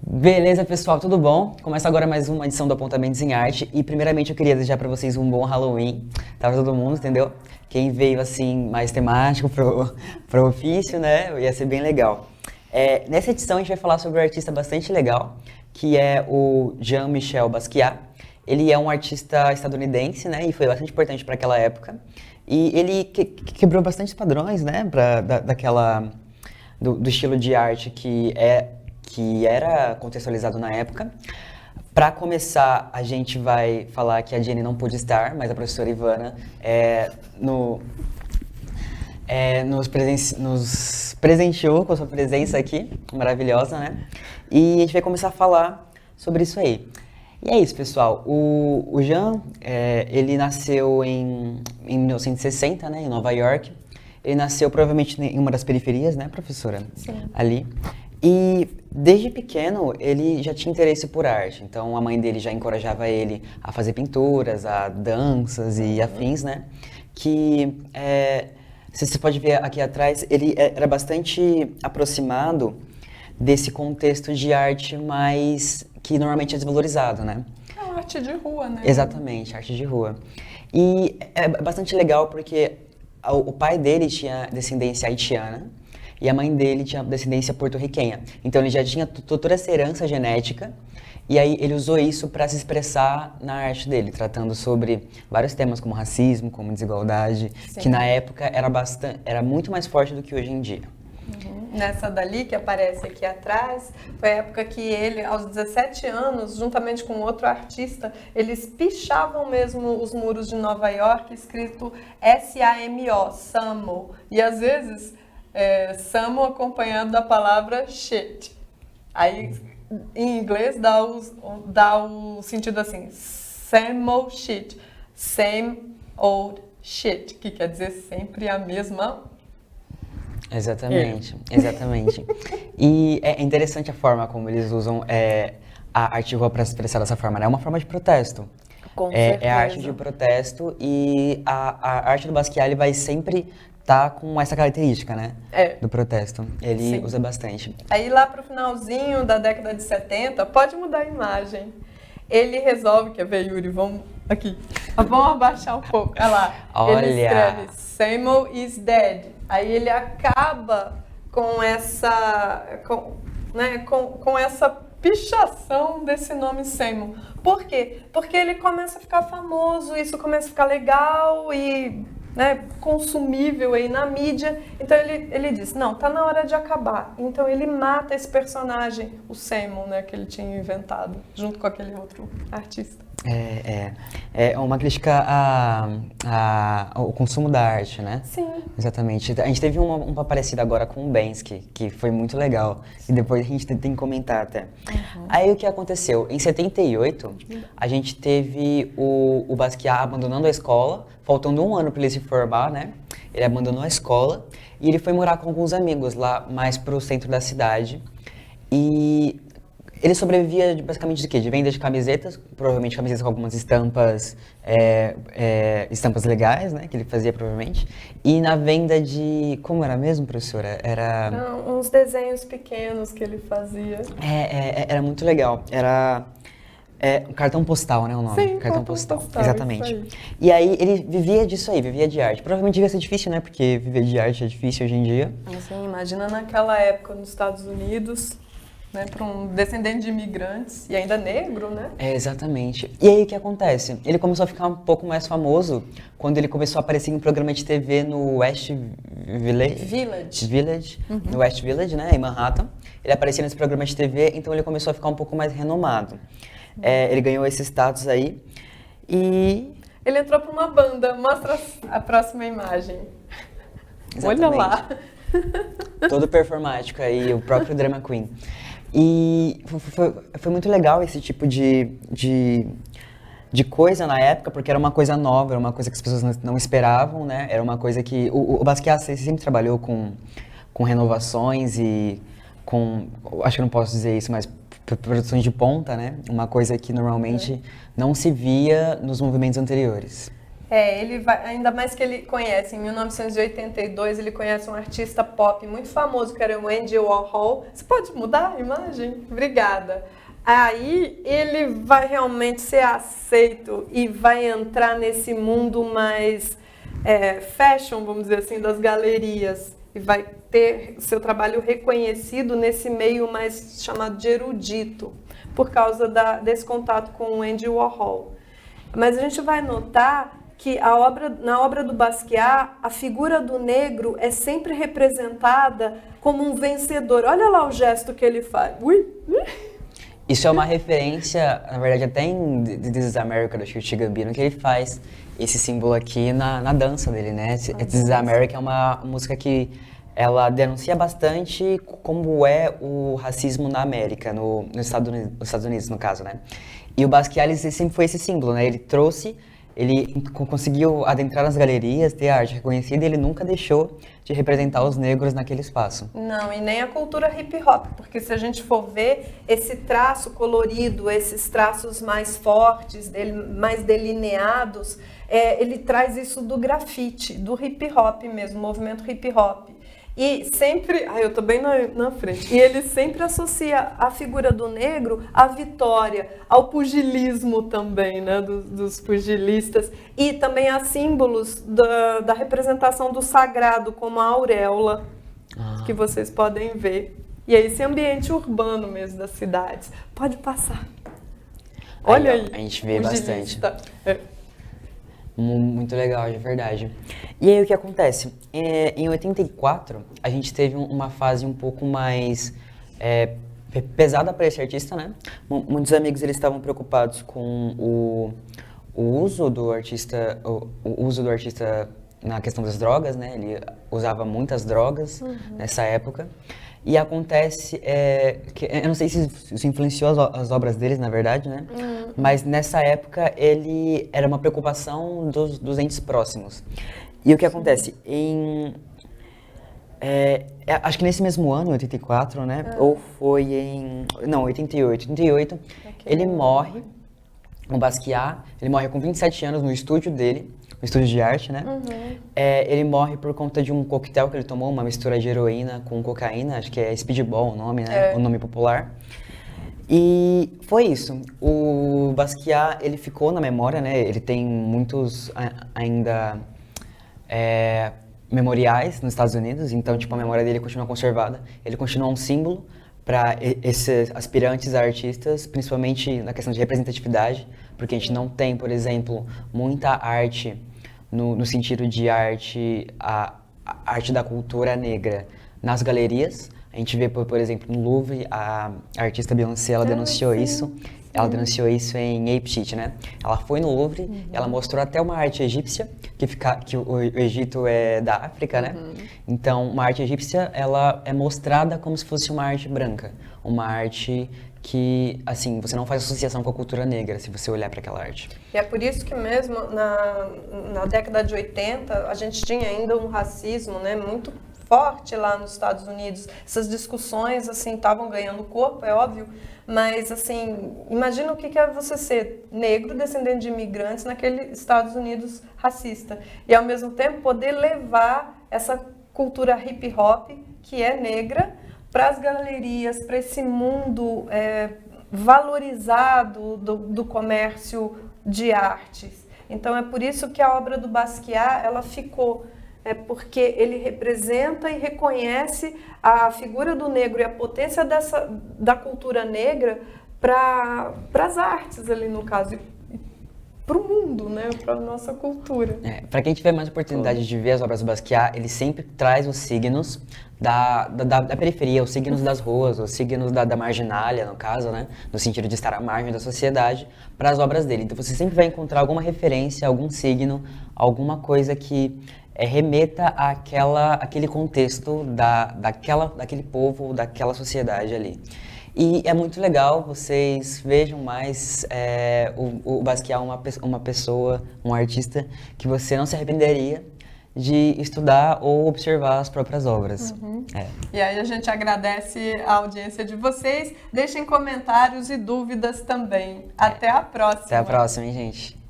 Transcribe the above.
Beleza, pessoal, tudo bom? Começa agora mais uma edição do Apontamentos em Arte e primeiramente eu queria desejar pra vocês um bom Halloween, tá pra todo mundo, entendeu? Quem veio assim mais temático pro ofício, né, ia ser bem legal. Nessa edição a gente vai falar sobre um artista bastante legal, que é o Jean-Michel Basquiat. Ele é um artista estadunidense, né, e foi bastante importante para aquela época. E ele quebrou bastante padrões, né, do estilo de arte que era contextualizado na época. Para começar, a gente vai falar que a Jenny não pôde estar, mas a professora Ivana nos presenteou com a sua presença aqui, maravilhosa, né? E a gente vai começar a falar sobre isso aí. E é isso, pessoal. O Jean, ele nasceu em 1960, né, em Nova York. Ele nasceu provavelmente em uma das periferias, né, professora? Sim. Ali. E desde pequeno ele já tinha interesse por arte, então a mãe dele já encorajava ele a fazer pinturas, a danças e afins, né? Você pode ver aqui atrás, ele era bastante aproximado desse contexto de arte mais que normalmente é desvalorizado, né? É uma arte de rua, né? Exatamente, arte de rua. E é bastante legal porque o pai dele tinha descendência haitiana, e a mãe dele tinha descendência porto-riquenha. Então ele já tinha toda essa herança genética, e aí ele usou isso para se expressar na arte dele, tratando sobre vários temas como racismo, como desigualdade, Sim. que na época era muito mais forte do que hoje em dia. Nessa dali que aparece aqui atrás, foi a época que ele, aos 17 anos, juntamente com outro artista, eles pichavam mesmo os muros de Nova York, escrito S-A-M-O, Samo. E às vezes, Samo acompanhado da palavra shit. Aí, em inglês, dá o sentido assim, same old shit, same old shit, que quer dizer sempre a mesma. Exatamente, exatamente. E é interessante a forma como eles usam a arte de rua para se expressar dessa forma, né? É uma forma de protesto. Com É certeza. a arte de protesto e a arte do Basquiat ele vai sempre estar com essa característica, né? Do protesto. Ele Sim. usa bastante. Aí lá pro finalzinho da década de 70, pode mudar a imagem. Ele resolve, quer ver, Yuri? Vamos aqui. Vamos abaixar um pouco. Olha lá. Olha! Ele escreve Samo is dead. Aí ele acaba com essa com essa pichação desse nome Samo. Por quê? Porque ele começa a ficar famoso, isso começa a ficar legal e consumível aí na mídia. Então ele diz, não, tá na hora de acabar. Então ele mata esse personagem, o Samo, né, que ele tinha inventado, junto com aquele outro artista. É uma crítica ao consumo da arte, né? Sim. Exatamente. A gente teve uma parecida agora com o Banksy, que foi muito legal. E depois a gente tem que comentar até. Aí o que aconteceu? Em 78, a gente teve o Basquiat abandonando a escola, faltando um ano para ele se formar, né? Ele abandonou a escola e ele foi morar com alguns amigos lá mais pro centro da cidade. E ele sobrevivia basicamente de quê? De venda de camisetas, provavelmente camisetas com algumas estampas, estampas legais, né? Que ele fazia provavelmente. E na venda de... Como era mesmo, professora? Uns desenhos pequenos que ele fazia. Era muito legal. Era um cartão postal, né? O nome? Sim, cartão postal. Exatamente. Isso aí. E aí ele vivia disso aí, vivia de arte. Provavelmente devia ser difícil, né? Porque viver de arte é difícil hoje em dia. Assim, imagina naquela época nos Estados Unidos, né, para um descendente de imigrantes e ainda negro, né? Exatamente. E aí o que acontece? Ele começou a ficar um pouco mais famoso quando ele começou a aparecer em um programa de TV no West Village. No West Village, né, em Manhattan. Ele aparecia nesse programa de TV, então ele começou a ficar um pouco mais renomado. Ele ganhou esse status aí e... Ele entrou para uma banda. Mostra a próxima imagem. Exatamente. Olha lá. Todo performático aí, o próprio drama queen. E foi muito legal esse tipo de coisa na época, porque era uma coisa nova, era uma coisa que as pessoas não esperavam, né? Era uma coisa que... O Basquiat sempre trabalhou com renovações e com... Acho que eu não posso dizer isso, mas produções de ponta, né? Uma coisa que normalmente não se via nos movimentos anteriores. Ele vai, ainda mais que ele conhece, em 1982 ele conhece um artista pop muito famoso que era o Andy Warhol. Você pode mudar a imagem? Obrigada. Aí ele vai realmente ser aceito e vai entrar nesse mundo mais fashion, vamos dizer assim, das galerias. E vai ter seu trabalho reconhecido nesse meio mais chamado de erudito, por causa desse contato com o Andy Warhol. Mas a gente vai notar que na obra do Basquiat, a figura do negro é sempre representada como um vencedor. Olha lá o gesto que ele faz. Ui. Isso é uma referência, na verdade, até em This is America, do Chirruti Gambino, que ele faz esse símbolo aqui na dança dele, né? This is America é uma música que ela denuncia bastante como é o racismo na América, nos Estados Unidos, no caso, né? E o Basquiat, ele sempre foi esse símbolo, né? Ele conseguiu adentrar nas galerias, ter a arte reconhecida, e ele nunca deixou de representar os negros naquele espaço. Não, e nem a cultura hip hop, porque se a gente for ver esse traço colorido, esses traços mais fortes, mais delineados, ele traz isso do grafite, do hip hop mesmo, movimento hip hop. E sempre, eu tô bem na frente, e ele sempre associa a figura do negro à vitória, ao pugilismo também, né, dos pugilistas, e também a símbolos da representação do sagrado, como a auréola, que vocês podem ver. E é esse ambiente urbano mesmo das cidades. Pode passar. Olha aí. A gente vê pugilista. Bastante. Muito legal, de verdade. E aí o que acontece? Em 84, a gente teve uma fase um pouco mais pesada para esse artista, né? Muitos amigos eles estavam preocupados com o uso do artista, o uso do artista na questão das drogas, né? Ele usava muitas drogas nessa época. E acontece que eu não sei se isso influenciou as obras deles, na verdade, né? Mas nessa época ele era uma preocupação dos entes próximos. E o que acontece? Acho que nesse mesmo ano, 84, né? Ou foi não, 88. 88, ele morre, o Basquiat, ele morre com 27 anos no estúdio dele, no estúdio de arte, né? Ele morre por conta de um coquetel que ele tomou, uma mistura de heroína com cocaína, acho que é Speedball o nome, né? O nome popular. E foi isso. O Basquiat, ele ficou na memória, né? Ele tem muitos ainda memoriais nos Estados Unidos, então, tipo, a memória dele continua conservada. Ele continua um símbolo para esses aspirantes a artistas, principalmente na questão de representatividade, porque a gente não tem, por exemplo, muita arte no sentido de a arte da cultura negra nas galerias. A gente vê, por exemplo, no Louvre, a artista Beyoncé, ela denunciou isso. Ela denunciou isso em Ape Sheet, né? Ela foi no Louvre, ela mostrou até uma arte egípcia, que o Egito é da África, né? Então, uma arte egípcia, ela é mostrada como se fosse uma arte branca. Uma arte que, assim, você não faz associação com a cultura negra, se você olhar para aquela arte. E é por isso que mesmo na década de 80, a gente tinha ainda um racismo, né, muito forte lá nos Estados Unidos. Essas discussões, assim, estavam ganhando corpo, é óbvio, mas, assim, imagina o que é você ser negro, descendente de imigrantes, naquele Estados Unidos racista. E, ao mesmo tempo, poder levar essa cultura hip hop, que é negra, para as galerias, para esse mundo valorizado do comércio de artes. Então, é por isso que a obra do Basquiat, ela ficou... porque ele representa e reconhece a figura do negro e a potência da cultura negra para as artes ali, no caso, para o mundo, né? Para a nossa cultura. Para quem tiver mais oportunidade de ver as obras do Basquiat, ele sempre traz os signos da periferia, os signos das ruas, os signos da marginalia, no caso, né? No sentido de estar à margem da sociedade, para as obras dele. Então você sempre vai encontrar alguma referência, algum signo, alguma coisa que remeta àquele contexto daquele povo, daquela sociedade ali. E é muito legal, vocês vejam mais o Basquiat uma pessoa, um artista que você não se arrependeria de estudar ou observar as próprias obras. E aí a gente agradece a audiência de vocês, deixem comentários e dúvidas também. Até a próxima! Até a próxima, hein, gente?